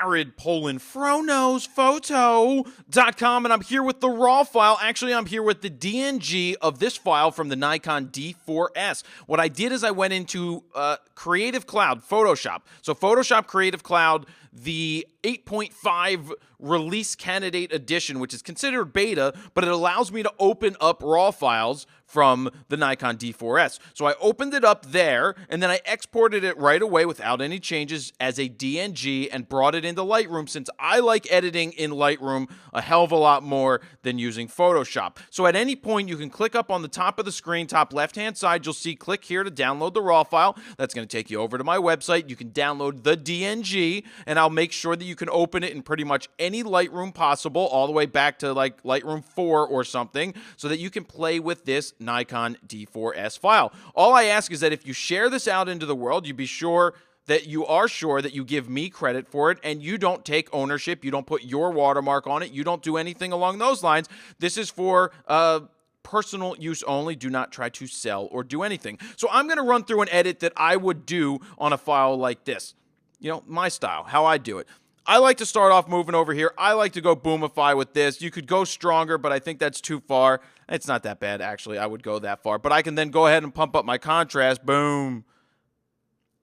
Jared Polin, FroKnowsPhoto.com, and I'm here with the RAW file. Actually, I'm here with the DNG of this file from the Nikon D4s. What I did is I went into Creative Cloud, Photoshop. So Photoshop Creative Cloud, the 8.5 release candidate edition, which is considered beta, but it allows me to open up RAW files from the Nikon D4s. So I opened it up there, and then I exported it right away without any changes as a DNG and brought it into Lightroom, since I like editing in Lightroom a hell of a lot more than using Photoshop. So at any point, you can click up on the top of the screen, top left-hand side, you'll see click here to download the RAW file. That's going to take you over to my website. You can download the DNG, and I'll make sure that you can open it in pretty much any Lightroom possible, all the way back to like Lightroom 4 or something, so that you can play with this Nikon D4s file. All I ask is that if you share this out into the world, you be sure that you give me credit for it, and you don't take ownership, you don't put your watermark on it, you don't do anything along those lines. This is for personal use only. Do not try to sell or do anything. So I'm going to run through an edit that I would do on a file like this. You know, my style, how I do it. I like to start off moving over here. I like to go boomify with this. You could go stronger, but I think that's too far. It's not that bad, actually. I would go that far. But I can then go ahead and pump up my contrast. Boom.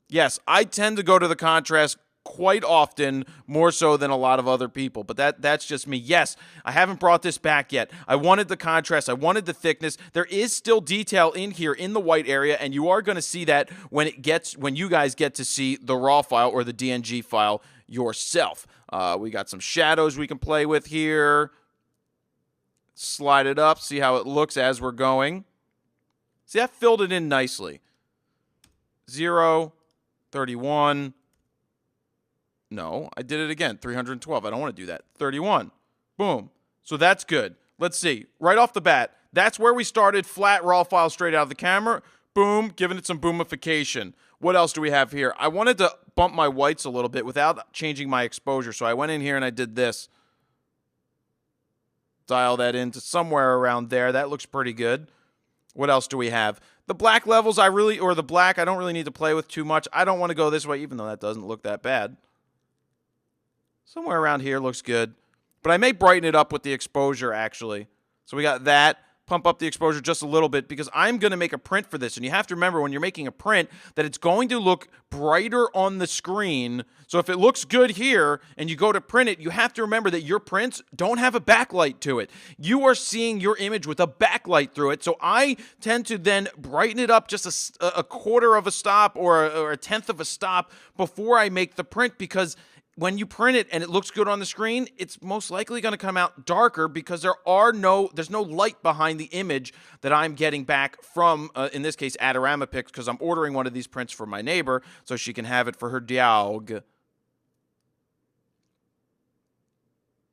Yes, I tend to go to the contrast quite often, more so than a lot of other people. But that's just me. Yes, I haven't brought this back yet. I wanted the contrast. I wanted the thickness. There is still detail in here in the white area, and you are going to see that when you guys get to see the RAW file or the DNG file yourself. We got some shadows we can play with here. Slide it up, see how it looks as we're going. See, I filled it in nicely. 0, 31. No, I did it again. 312. I don't want to do that. 31. Boom. So that's good. Let's see. Right off the bat, that's where we started. Flat RAW file straight out of the camera. Boom. Giving it some boomification. What else do we have here? I wanted to bump my whites a little bit without changing my exposure. So I went in here and I did this. Dial that into somewhere around there. That looks pretty good. What else do we have? The black levels I don't really need to play with too much. I don't want to go this way, even though that doesn't look that bad. Somewhere around here looks good. But I may brighten it up with the exposure, actually. So we got that. Pump up the exposure just a little bit, because I'm going to make a print for this. And you have to remember when you're making a print that it's going to look brighter on the screen. So if it looks good here and you go to print it, you have to remember that your prints don't have a backlight to it. You are seeing your image with a backlight through it. So I tend to then brighten it up just a quarter of a stop or a tenth of a stop before I make the print, because when you print it and it looks good on the screen, it's most likely going to come out darker, because there's no light behind the image that I'm getting back from, in this case, Adorama Pics, because I'm ordering one of these prints for my neighbor so she can have it for her dog.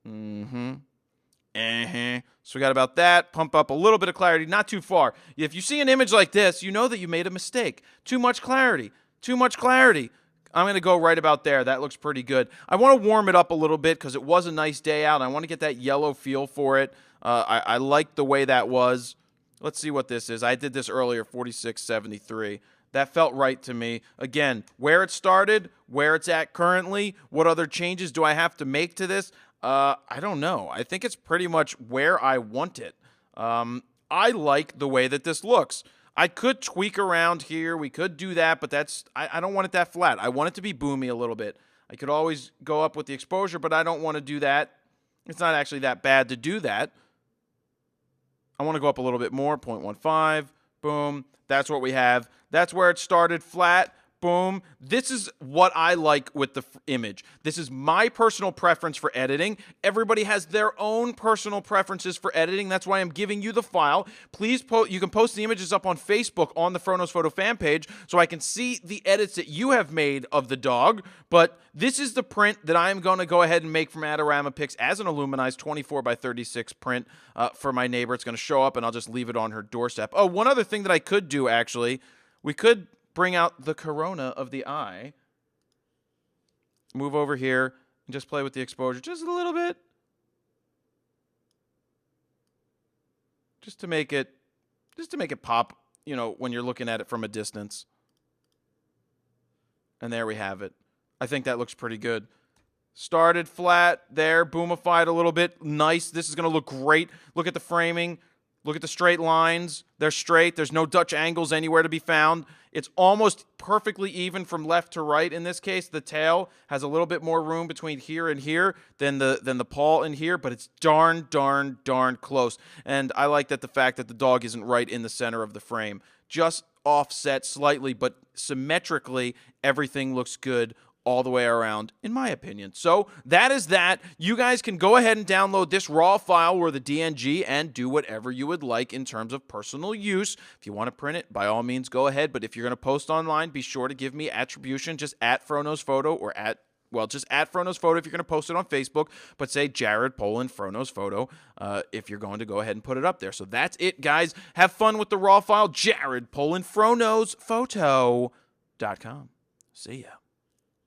So we got about that. Pump up a little bit of clarity, not too far. If you see an image like this, you know that you made a mistake. Too much clarity. Too much clarity. I'm going to go right about there. That looks pretty good. I want to warm it up a little bit because it was a nice day out. I want to get that yellow feel for it. I like the way that was. Let's see what this is. I did this earlier, 4673. That felt right to me. Again, where it started, where it's at currently, what other changes do I have to make to this? I don't know. I think it's pretty much where I want it. I like the way that this looks. I could tweak around here. We could do that, but I don't want it that flat. I want it to be boomy a little bit. I could always go up with the exposure, but I don't want to do that. It's not actually that bad to do that. I want to go up a little bit more, 0.15. Boom. That's what we have. That's where it started, flat. Boom. This is what I like with the image. This is my personal preference for editing. Everybody has their own personal preferences for editing. That's why I'm giving you the file. Please, you can post the images up on Facebook on the FroKnowsPhoto fan page so I can see the edits that you have made of the dog. But this is the print that I'm going to go ahead and make from Adorama Pics as an aluminized 24x36 print for my neighbor. It's going to show up, and I'll just leave it on her doorstep. Oh, one other thing that I could do, actually, we could bring out the corona of the eye. Move over here and just play with the exposure just a little bit. Just to make it pop, you know, when you're looking at it from a distance. And there we have it. I think that looks pretty good. Started flat there, boomified a little bit. Nice. This is going to look great. Look at the framing. Look at the straight lines. They're straight. There's no Dutch angles anywhere to be found. It's almost perfectly even from left to right in this case. The tail has a little bit more room between here and here than the paw in here, but it's darn close. And I like that the fact that the dog isn't right in the center of the frame. Just offset slightly, but symmetrically, everything looks good all the way around, in my opinion. So that is that. You guys can go ahead and download this RAW file or the DNG and do whatever you would like in terms of personal use. If you want to print it, by all means, go ahead. But if you're going to post online, be sure to give me attribution just at FroKnowsPhoto or at, well, just at FroKnowsPhoto if you're going to post it on Facebook, but say Jared Polin FroKnowsPhoto if you're going to go ahead and put it up there. So that's it, guys. Have fun with the RAW file. Jared Polin FroKnowsPhoto.com. See ya.